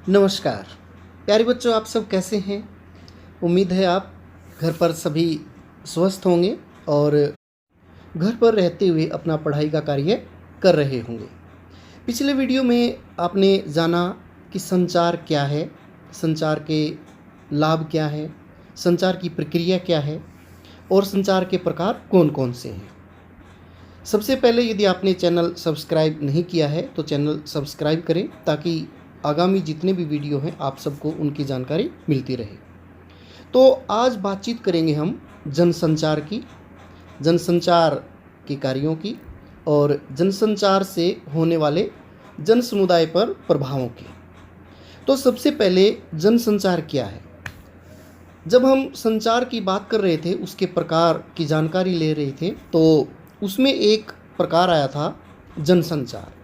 नमस्कार प्यारे बच्चों, आप सब कैसे हैं। उम्मीद है आप घर पर सभी स्वस्थ होंगे और घर पर रहते हुए अपना पढ़ाई का कार्य कर रहे होंगे। पिछले वीडियो में आपने जाना कि संचार क्या है, संचार के लाभ क्या है, संचार की प्रक्रिया क्या है और संचार के प्रकार कौन कौन से हैं। सबसे पहले यदि आपने चैनल सब्सक्राइब नहीं किया है तो चैनल सब्सक्राइब करें ताकि आगामी जितने भी वीडियो हैं आप सबको उनकी जानकारी मिलती रहे। तो आज बातचीत करेंगे हम जनसंचार की, जनसंचार के कार्यों की और जनसंचार से होने वाले जन समुदाय पर प्रभावों की। तो सबसे पहले जनसंचार क्या है। जब हम संचार की बात कर रहे थे, उसके प्रकार की जानकारी ले रहे थे, तो उसमें एक प्रकार आया था जनसंचार।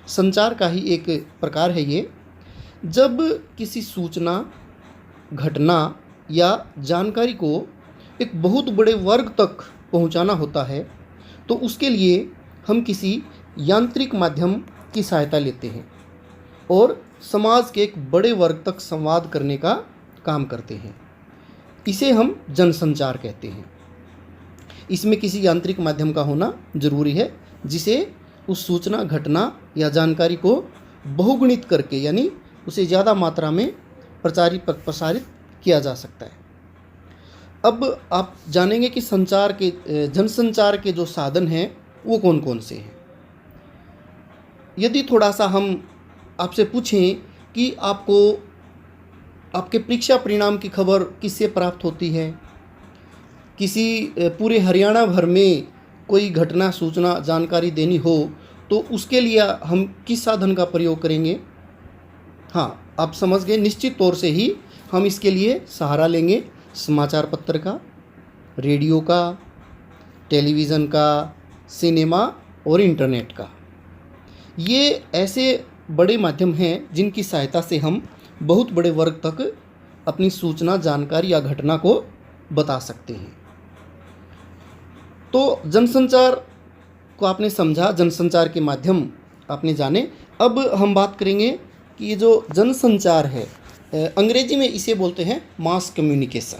संचार का ही एक प्रकार है ये। जब किसी सूचना, घटना या जानकारी को एक बहुत बड़े वर्ग तक पहुंचाना होता है तो उसके लिए हम किसी यांत्रिक माध्यम की सहायता लेते हैं और समाज के एक बड़े वर्ग तक संवाद करने का काम करते हैं। इसे हम जनसंचार कहते हैं। इसमें किसी यांत्रिक माध्यम का होना जरूरी है जिसे उस सूचना, घटना या जानकारी को बहुगुणित करके यानी उसे ज़्यादा मात्रा में प्रसारित किया जा सकता है। अब आप जानेंगे कि जनसंचार के जो साधन हैं वो कौन कौन से हैं। यदि थोड़ा सा हम आपसे पूछें कि आपको आपके परीक्षा परिणाम की खबर किससे प्राप्त होती है, किसी पूरे हरियाणा भर में कोई घटना, सूचना, जानकारी देनी हो तो उसके लिए हम किस साधन का प्रयोग करेंगे। हाँ, आप समझ गए। निश्चित तौर से ही हम इसके लिए सहारा लेंगे समाचार पत्र का, रेडियो का, टेलीविज़न का, सिनेमा और इंटरनेट का। ये ऐसे बड़े माध्यम हैं जिनकी सहायता से हम बहुत बड़े वर्ग तक अपनी सूचना, जानकारी या घटना को बता सकते हैं। तो जनसंचार को आपने समझा, जनसंचार के माध्यम आपने जाने। अब हम बात करेंगे कि ये जो जनसंचार है, अंग्रेजी में इसे बोलते हैं मास कम्युनिकेशन।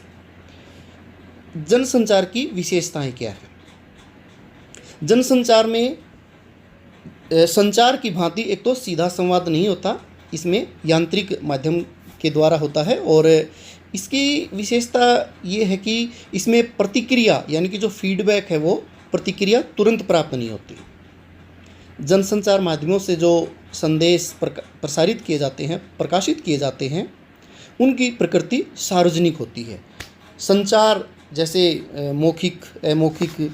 जनसंचार की विशेषताएं क्या है। जनसंचार में संचार की भांति एक तो सीधा संवाद नहीं होता, इसमें यांत्रिक माध्यम के द्वारा होता है और इसकी विशेषता ये है कि इसमें प्रतिक्रिया यानी कि जो फीडबैक है वो प्रतिक्रिया तुरंत प्राप्त नहीं होती। जनसंचार माध्यमों से जो संदेश प्रसारित किए जाते हैं, प्रकाशित किए जाते हैं, उनकी प्रकृति सार्वजनिक होती है। संचार जैसे मौखिक, अमौखिक,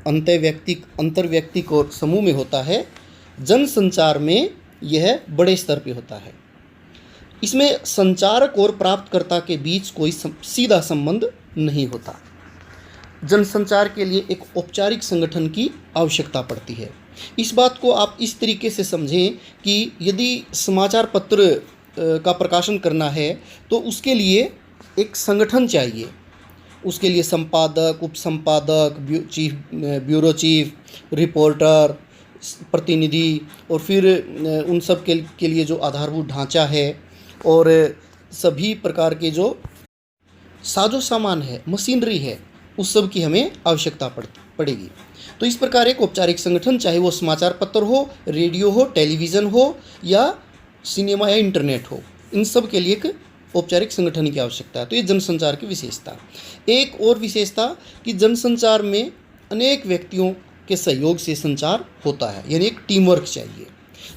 अंतर्वैयक्तिक, अंतर्वैयक्तिक और समूह में होता है, जनसंचार में यह बड़े स्तर पे होता है। इसमें संचारक और प्राप्तकर्ता के बीच कोई सीधा संबंध नहीं होता। जनसंचार के लिए एक औपचारिक संगठन की आवश्यकता पड़ती है। इस बात को आप इस तरीके से समझें कि यदि समाचार पत्र का प्रकाशन करना है तो उसके लिए एक संगठन चाहिए। उसके लिए संपादक, उपसंपादक, ब्यूरो चीफ, रिपोर्टर, प्रतिनिधि और फिर उन सब के लिए जो आधारभूत ढांचा है और सभी प्रकार के जो साजो सामान है, मशीनरी है, उस सब की हमें आवश्यकता पड़ेगी। तो इस प्रकार एक औपचारिक संगठन, चाहे वो समाचार पत्र हो, रेडियो हो, टेलीविज़न हो या सिनेमा या इंटरनेट हो, इन सब के लिए एक औपचारिक संगठन की आवश्यकता है। तो ये जनसंचार की विशेषता। एक और विशेषता कि जनसंचार में अनेक व्यक्तियों के सहयोग से संचार होता है, यानी एक टीम वर्क चाहिए।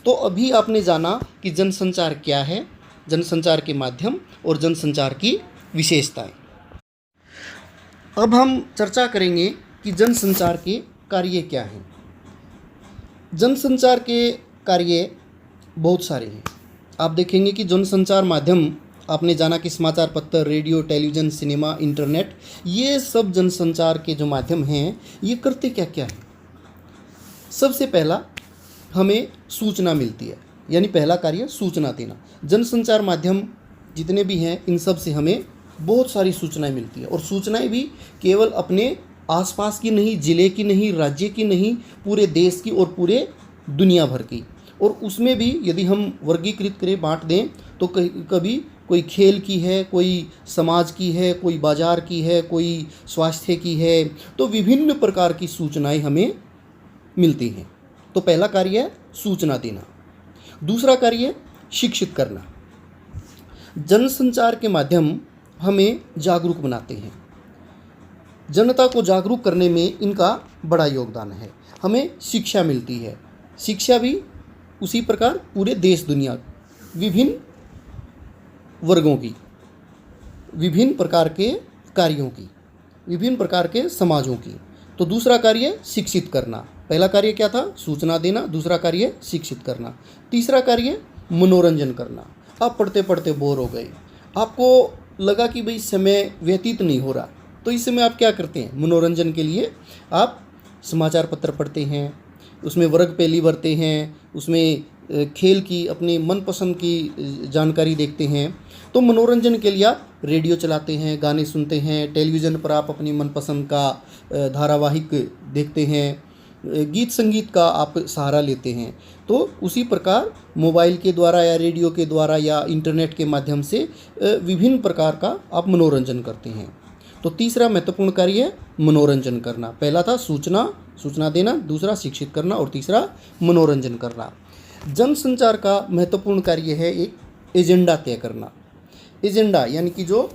तो अभी आपने जाना कि जनसंचार क्या है, जनसंचार के माध्यम और जनसंचार की विशेषताएं। अब हम चर्चा करेंगे कि जनसंचार के कार्य क्या हैं। जनसंचार के कार्य बहुत सारे हैं। आप देखेंगे कि जनसंचार माध्यम आपने जाना कि समाचार पत्र, रेडियो, टेलीविज़न, सिनेमा, इंटरनेट, ये सब जनसंचार के जो माध्यम हैं ये करते क्या क्या हैं। सबसे पहला हमें सूचना मिलती है, यानी पहला कार्य सूचना देना। जनसंचार माध्यम जितने भी हैं इन सब से हमें बहुत सारी सूचनाएं मिलती है और सूचनाएं भी केवल अपने आसपास की नहीं, ज़िले की नहीं, राज्य की नहीं, पूरे देश की और पूरे दुनिया भर की। और उसमें भी यदि हम वर्गीकृत करें, बांट दें, तो कभी कोई खेल की है, कोई समाज की है, कोई बाजार की है, कोई स्वास्थ्य की है, तो विभिन्न प्रकार की सूचनाएं हमें मिलती हैं। तो पहला कार्य है सूचना देना। दूसरा कार्य है शिक्षित करना। जनसंचार के माध्यम हमें जागरूक बनाते हैं। जनता को जागरूक करने में इनका बड़ा योगदान है। हमें शिक्षा मिलती है। शिक्षा भी उसी प्रकार पूरे देश दुनिया, विभिन्न वर्गों की, विभिन्न प्रकार के कार्यों की, विभिन्न प्रकार के समाजों की। तो दूसरा कार्य शिक्षित करना। पहला कार्य क्या था? सूचना देना। दूसरा कार्य शिक्षित करना। तीसरा कार्य मनोरंजन करना। आप पढ़ते पढ़ते बोर हो गए, आपको लगा कि भाई समय व्यतीत नहीं हो रहा, तो इस समय आप क्या करते हैं? मनोरंजन के लिए आप समाचार पत्र पढ़ते हैं, उसमें वर्ग पहेली भरते हैं, उसमें खेल की अपनी मनपसंद की जानकारी देखते हैं। तो मनोरंजन के लिए आप रेडियो चलाते हैं, गाने सुनते हैं, टेलीविज़न पर आप अपनी मनपसंद का धारावाहिक देखते हैं, गीत संगीत का आप सहारा लेते हैं। तो उसी प्रकार मोबाइल के द्वारा या रेडियो के द्वारा या इंटरनेट के माध्यम से विभिन्न प्रकार का आप मनोरंजन करते हैं। तो तीसरा महत्वपूर्ण कार्य है मनोरंजन करना। पहला था सूचना देना, दूसरा शिक्षित करना और तीसरा मनोरंजन करना। जनसंचार का महत्वपूर्ण कार्य है एक एजेंडा तय करना। एजेंडा यानी कि जो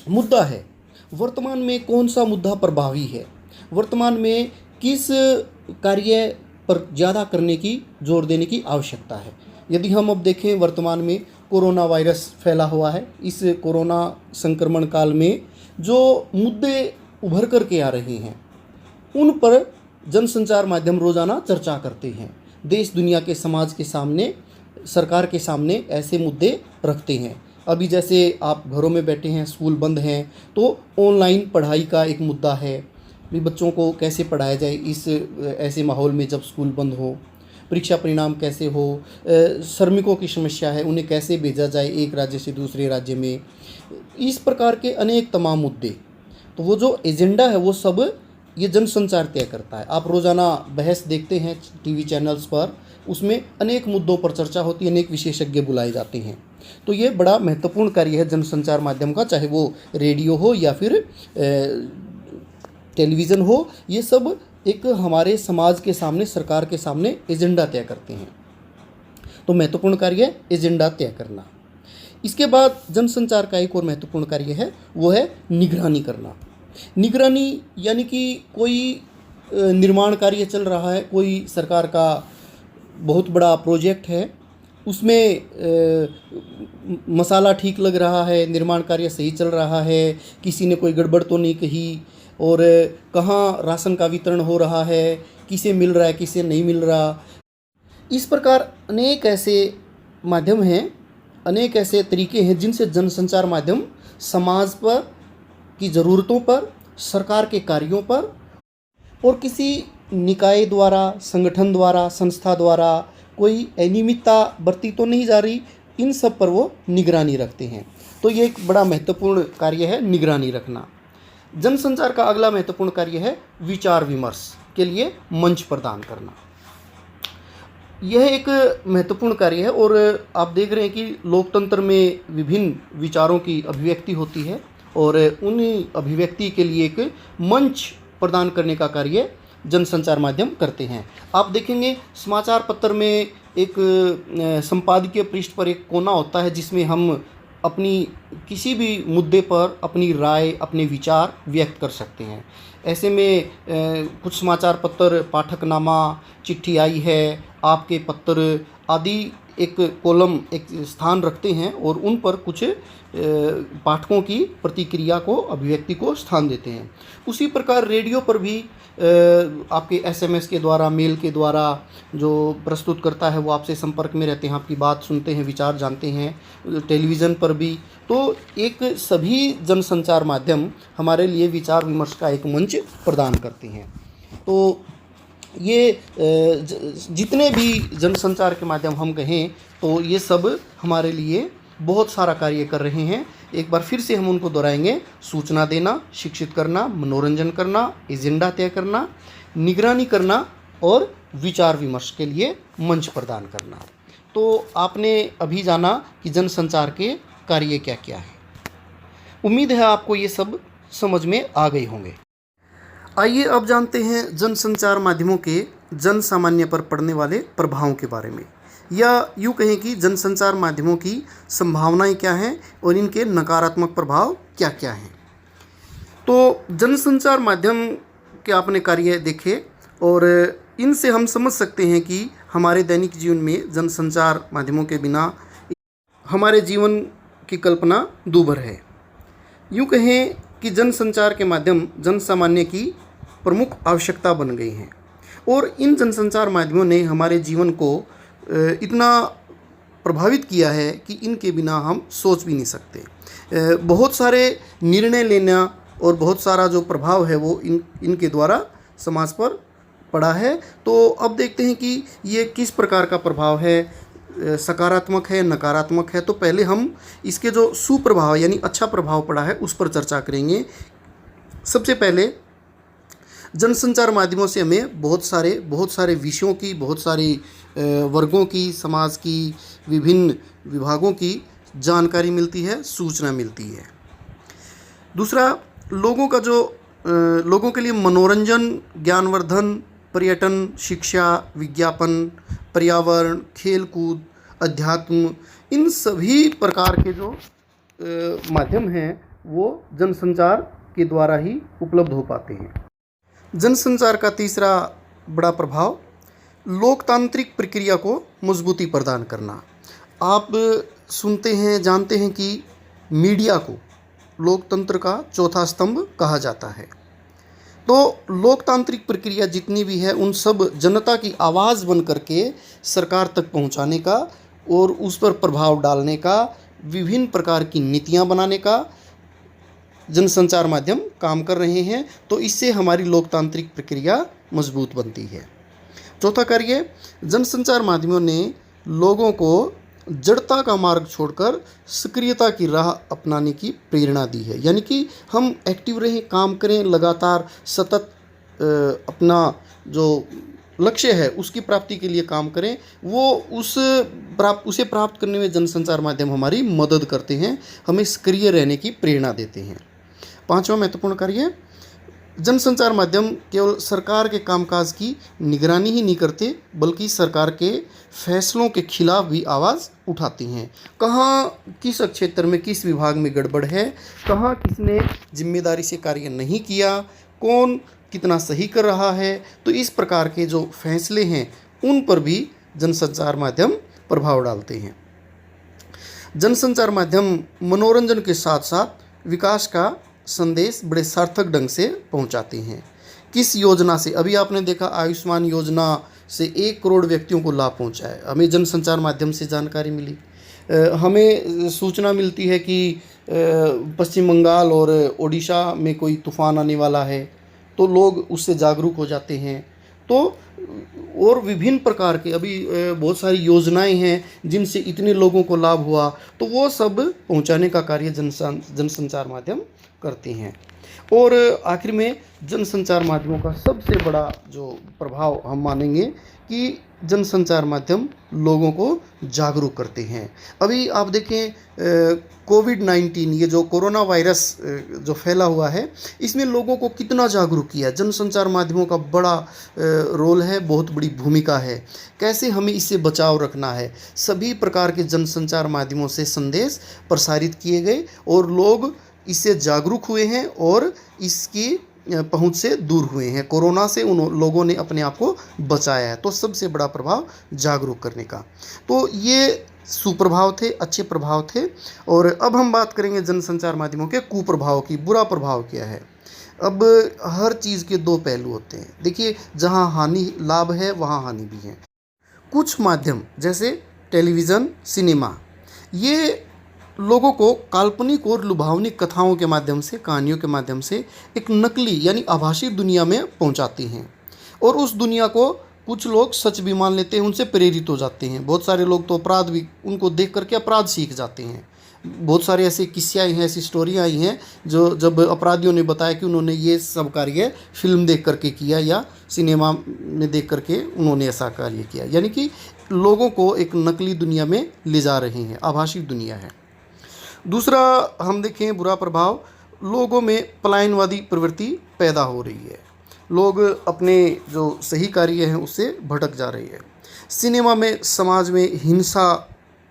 मुद्दा है, वर्तमान में कौन सा मुद्दा प्रभावी है, वर्तमान में किस कार्य पर ज़्यादा करने की, जोर देने की आवश्यकता है। यदि हम अब देखें, वर्तमान में कोरोना वायरस फैला हुआ है। इस कोरोना संक्रमण काल में जो मुद्दे उभर कर के आ रहे हैं, उन पर जनसंचार माध्यम रोज़ाना चर्चा करते हैं। देश दुनिया के समाज के सामने, सरकार के सामने ऐसे मुद्दे रखते हैं। अभी जैसे आप घरों में बैठे हैं, स्कूल बंद हैं, तो ऑनलाइन पढ़ाई का एक मुद्दा है भी, बच्चों को कैसे पढ़ाया जाए इस ऐसे माहौल में जब स्कूल बंद हो, परीक्षा परिणाम कैसे हो, श्रमिकों की समस्या है, उन्हें कैसे भेजा जाए एक राज्य से दूसरे राज्य में, इस प्रकार के अनेक तमाम मुद्दे। तो वो जो एजेंडा है वो सब ये जनसंचार तय करता है। आप रोज़ाना बहस देखते हैं टीवी चैनल्स पर, उसमें अनेक मुद्दों पर चर्चा होती है, अनेक विशेषज्ञ बुलाए जाते हैं। तो ये बड़ा महत्वपूर्ण कार्य है जनसंचार माध्यम का, चाहे वो रेडियो हो या फिर टेलीविज़न हो। ये सब एक हमारे समाज के सामने, सरकार के सामने एजेंडा तय करते हैं। तो महत्वपूर्ण कार्य है एजेंडा तय करना। इसके बाद जनसंचार का एक और महत्वपूर्ण कार्य है, वो है निगरानी करना। निगरानी यानी कि कोई निर्माण कार्य चल रहा है, कोई सरकार का बहुत बड़ा प्रोजेक्ट है, उसमें मसाला ठीक लग रहा है, निर्माण कार्य सही चल रहा है, किसी ने कोई गड़बड़ तो नहीं कही, और कहाँ राशन का वितरण हो रहा है, किसे मिल रहा है, किसे नहीं मिल रहा। इस प्रकार अनेक ऐसे माध्यम हैं, अनेक ऐसे तरीके हैं जिनसे जनसंचार माध्यम समाज पर की ज़रूरतों पर, सरकार के कार्यों पर और किसी निकाय द्वारा, संगठन द्वारा, संस्था द्वारा कोई अनियमितता बरती तो नहीं जा रही, इन सब पर वो निगरानी रखते हैं। तो ये एक बड़ा महत्वपूर्ण कार्य है निगरानी रखना। जनसंचार का अगला महत्वपूर्ण कार्य है विचार विमर्श के लिए मंच प्रदान करना। यह एक महत्वपूर्ण कार्य है और आप देख रहे हैं कि लोकतंत्र में विभिन्न विचारों की अभिव्यक्ति होती है और उन अभिव्यक्ति के लिए एक मंच प्रदान करने का कार्य जनसंचार माध्यम करते हैं। आप देखेंगे समाचार पत्र में एक संपादकीय पृष्ठ पर एक कोना होता है जिसमें हम अपनी किसी भी मुद्दे पर अपनी राय, अपने विचार व्यक्त कर सकते हैं। ऐसे में कुछ समाचार पत्र पाठकनामा, चिट्ठी आई है, आपके पत्र आदि एक कॉलम, एक स्थान रखते हैं और उन पर कुछ पाठकों की प्रतिक्रिया को, अभिव्यक्ति को स्थान देते हैं। उसी प्रकार रेडियो पर भी आपके एसएमएस के द्वारा, मेल के द्वारा जो प्रस्तुत करता है वो आपसे संपर्क में रहते हैं, आपकी बात सुनते हैं, विचार जानते हैं। टेलीविज़न पर भी तो एक सभी जनसंचार माध्यम हमारे लिए विचार विमर्श का एक मंच प्रदान करते हैं। तो ये जितने भी जनसंचार के माध्यम हम कहें तो ये सब हमारे लिए बहुत सारा कार्य कर रहे हैं। एक बार फिर से हम उनको दोहराएंगे: सूचना देना, शिक्षित करना, मनोरंजन करना, एजेंडा तय करना, निगरानी करना और विचार विमर्श के लिए मंच प्रदान करना। तो आपने अभी जाना कि जनसंचार के कार्य क्या क्या है। उम्मीद है आपको ये सब समझ में आ गए होंगे। आइए अब जानते हैं जनसंचार माध्यमों के जन सामान्य पर पड़ने वाले प्रभावों के बारे में, या यूँ कहें कि जनसंचार माध्यमों की संभावनाएं क्या हैं और इनके नकारात्मक प्रभाव क्या क्या हैं। तो जनसंचार माध्यम के आपने कार्य देखे और इनसे हम समझ सकते हैं कि हमारे दैनिक जीवन में जनसंचार माध्यमों के बिना हमारे जीवन की कल्पना दूभर है। यूँ कहें कि जनसंचार के माध्यम जन सामान्य की प्रमुख आवश्यकता बन गई हैं और इन जनसंचार माध्यमों ने हमारे जीवन को इतना प्रभावित किया है कि इनके बिना हम सोच भी नहीं सकते। बहुत सारे निर्णय लेना और बहुत सारा जो प्रभाव है वो इनके द्वारा समाज पर पड़ा है। तो अब देखते हैं कि ये किस प्रकार का प्रभाव है, सकारात्मक है, नकारात्मक है। तो पहले हम इसके जो सुप्रभाव यानी अच्छा प्रभाव पड़ा है उस पर चर्चा करेंगे। सबसे पहले जनसंचार माध्यमों से हमें बहुत सारे विषयों की, बहुत सारी वर्गों की, समाज की विभिन्न विभागों की जानकारी मिलती है, सूचना मिलती है। दूसरा, लोगों के लिए मनोरंजन, ज्ञानवर्धन, पर्यटन, शिक्षा, विज्ञापन, पर्यावरण, खेलकूद, अध्यात्म, इन सभी प्रकार के जो माध्यम हैं वो जनसंचार के द्वारा ही उपलब्ध हो पाते हैं। जनसंचार का तीसरा बड़ा प्रभाव लोकतांत्रिक प्रक्रिया को मजबूती प्रदान करना। आप सुनते हैं, जानते हैं कि मीडिया को लोकतंत्र का चौथा स्तंभ कहा जाता है। तो लोकतांत्रिक प्रक्रिया जितनी भी है उन सब जनता की आवाज़ बन करके सरकार तक पहुंचाने का और उस पर प्रभाव डालने का, विभिन्न प्रकार की नीतियां बनाने का जनसंचार माध्यम काम कर रहे हैं। तो इससे हमारी लोकतांत्रिक प्रक्रिया मजबूत बनती है। चौथा कार्य, जनसंचार माध्यमों ने लोगों को जड़ता का मार्ग छोड़कर सक्रियता की राह अपनाने की प्रेरणा दी है। यानी कि हम एक्टिव रहें, काम करें, लगातार सतत अपना जो लक्ष्य है उसकी प्राप्ति के लिए काम करें। वो उसे प्राप्त करने में जनसंचार माध्यम हमारी मदद करते हैं, हमें सक्रिय रहने की प्रेरणा देते हैं। पांचवा महत्वपूर्ण कार्य, जनसंचार माध्यम केवल सरकार के कामकाज की निगरानी ही नहीं करते बल्कि सरकार के फैसलों के खिलाफ भी आवाज़ उठाती हैं। कहाँ किस क्षेत्र में, किस विभाग में गड़बड़ है, कहाँ किसने जिम्मेदारी से कार्य नहीं किया, कौन कितना सही कर रहा है, तो इस प्रकार के जो फैसले हैं उन पर भी जनसंचार माध्यम प्रभाव डालते हैं। जनसंचार माध्यम मनोरंजन के साथ साथ विकास का संदेश बड़े सार्थक ढंग से पहुंचाते हैं। किस योजना से, अभी आपने देखा आयुष्मान योजना से 1 करोड़ व्यक्तियों को लाभ पहुंचा है, हमें जनसंचार माध्यम से जानकारी मिली। हमें सूचना मिलती है कि पश्चिम बंगाल और ओडिशा में कोई तूफान आने वाला है, तो लोग उससे जागरूक हो जाते हैं। तो और विभिन्न प्रकार के अभी बहुत सारी योजनाएं हैं जिनसे इतने लोगों को लाभ हुआ, तो वो सब पहुंचाने का कार्य जनसंचार माध्यम करते हैं। और आखिर में जनसंचार माध्यमों का सबसे बड़ा जो प्रभाव हम मानेंगे कि जनसंचार माध्यम लोगों को जागरूक करते हैं। अभी आप देखें कोविड-19, ये जो कोरोना वायरस जो फैला हुआ है, इसमें लोगों को कितना जागरूक किया। जनसंचार माध्यमों का बड़ा रोल है, बहुत बड़ी भूमिका है। कैसे हमें इससे बचाव रखना है, सभी प्रकार के जनसंचार माध्यमों से संदेश प्रसारित किए गए और लोग इससे जागरूक हुए हैं और इसकी पहुंच से दूर हुए हैं। कोरोना से उन लोगों ने अपने आप को बचाया है। तो सबसे बड़ा प्रभाव जागरूक करने का। तो ये सुप्रभाव थे, अच्छे प्रभाव थे। और अब हम बात करेंगे जनसंचार माध्यमों के कुप्रभाव की। बुरा प्रभाव क्या है। अब हर चीज़ के 2 पहलू होते हैं। देखिए, जहाँ लाभ है वहाँ हानि भी है। कुछ माध्यम जैसे टेलीविज़न, सिनेमा, ये लोगों को काल्पनिक और लुभावनी कथाओं के माध्यम से, कहानियों के माध्यम से एक नकली यानी आभासी दुनिया में पहुंचाते हैं और उस दुनिया को कुछ लोग सच भी मान लेते हैं, उनसे प्रेरित हो जाते हैं। बहुत सारे लोग तो अपराध भी उनको देख करके अपराध सीख जाते हैं। बहुत सारे ऐसे किस्से आए हैं, ऐसी स्टोरियाँ आई हैं जो जब अपराधियों ने बताया कि उन्होंने ये सब कार्य फिल्म देख करके किया या सिनेमा में देख करके उन्होंने ऐसा कार्य किया, यानी कि लोगों को एक नकली दुनिया में ले जा रहे हैं, आभासी दुनिया है। दूसरा हम देखें बुरा प्रभाव, लोगों में पलायनवादी प्रवृत्ति पैदा हो रही है। लोग अपने जो सही कार्य हैं उससे भटक जा रहे हैं। सिनेमा में समाज में हिंसा,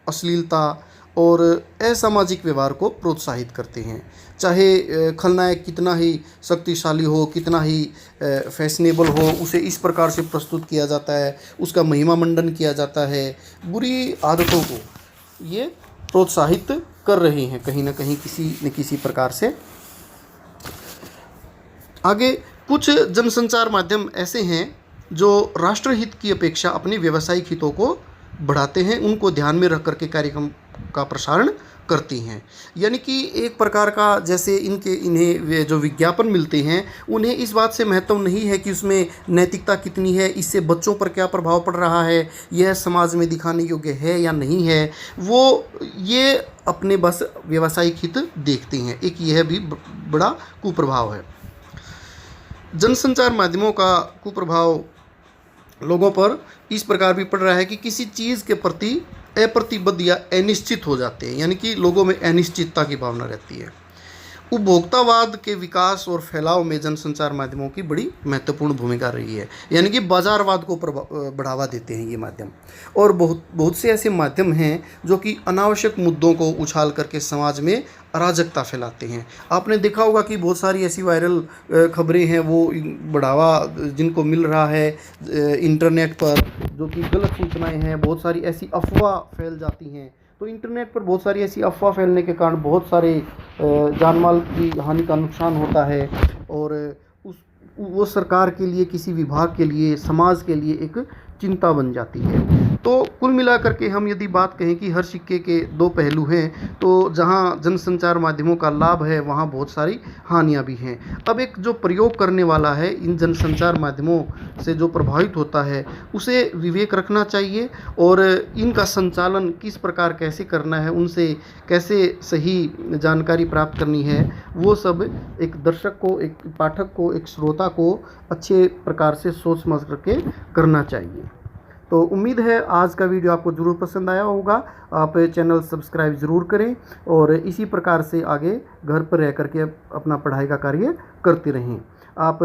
अश्लीलता और असामाजिक व्यवहार को प्रोत्साहित करते हैं। चाहे खलनायक कितना ही शक्तिशाली हो, कितना ही फैशनेबल हो, उसे इस प्रकार से प्रस्तुत किया जाता है, उसका महिमा मंडन किया जाता है। बुरी आदतों को ये प्रोत्साहित कर रहे हैं कहीं ना कहीं, किसी न किसी प्रकार से। आगे कुछ जनसंचार माध्यम ऐसे हैं जो राष्ट्रहित की अपेक्षा अपने व्यावसायिक हितों को बढ़ाते हैं, उनको ध्यान में रख करके कार्यक्रम का प्रसारण करती हैं। यानी कि एक प्रकार का जैसे इन्हें जो विज्ञापन मिलते हैं उन्हें इस बात से महत्व नहीं है कि उसमें नैतिकता कितनी है, इससे बच्चों पर क्या प्रभाव पड़ रहा है, यह समाज में दिखाने योग्य है या नहीं है। वो ये अपने बस व्यावसायिक हित देखते हैं। एक यह भी बड़ा कुप्रभाव है। जनसंचार माध्यमों का कुप्रभाव लोगों पर इस प्रकार भी पड़ रहा है कि किसी चीज़ के प्रति अप्रतिबद्ध या अनिश्चित हो जाते हैं, यानी कि लोगों में अनिश्चितता की भावना रहती है। उपभोक्तावाद के विकास और फैलाव में जनसंचार माध्यमों की बड़ी महत्वपूर्ण भूमिका रही है, यानी कि बाजारवाद को बढ़ावा देते हैं ये माध्यम। और बहुत से ऐसे माध्यम हैं जो कि अनावश्यक मुद्दों को उछाल करके समाज में अराजकता फैलाते हैं। आपने देखा होगा कि बहुत सारी ऐसी वायरल खबरें हैं, वो बढ़ावा जिनको मिल रहा है इंटरनेट पर, जो कि गलत सूचनाएं हैं, बहुत सारी ऐसी अफवाह फैल जाती हैं। तो इंटरनेट पर बहुत सारी ऐसी अफवाह फैलने के कारण बहुत सारे जान माल की हानि का नुकसान होता है, और वो सरकार के लिए, किसी विभाग के लिए, समाज के लिए एक चिंता बन जाती है। तो कुल मिलाकर के हम यदि बात कहें कि हर सिक्के के दो पहलू हैं, तो जहां जनसंचार माध्यमों का लाभ है वहां बहुत सारी हानियां भी हैं। अब एक जो प्रयोग करने वाला है इन जनसंचार माध्यमों से, जो प्रभावित होता है, उसे विवेक रखना चाहिए और इनका संचालन किस प्रकार कैसे करना है, उनसे कैसे सही जानकारी प्राप्त करनी है, वो सब एक दर्शक को, एक पाठक को, एक श्रोता को अच्छे प्रकार से सोच समझ करके करना चाहिए। तो उम्मीद है आज का वीडियो आपको ज़रूर पसंद आया होगा। आप चैनल सब्सक्राइब ज़रूर करें और इसी प्रकार से आगे घर पर रह करके अपना पढ़ाई का कार्य करते रहें। आप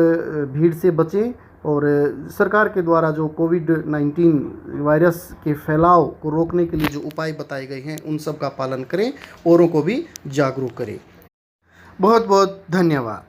भीड़ से बचें और सरकार के द्वारा जो कोविड-19 वायरस के फैलाव को रोकने के लिए जो उपाय बताए गए हैं उन सब का पालन करें, औरों को भी जागरूक करें। बहुत बहुत धन्यवाद।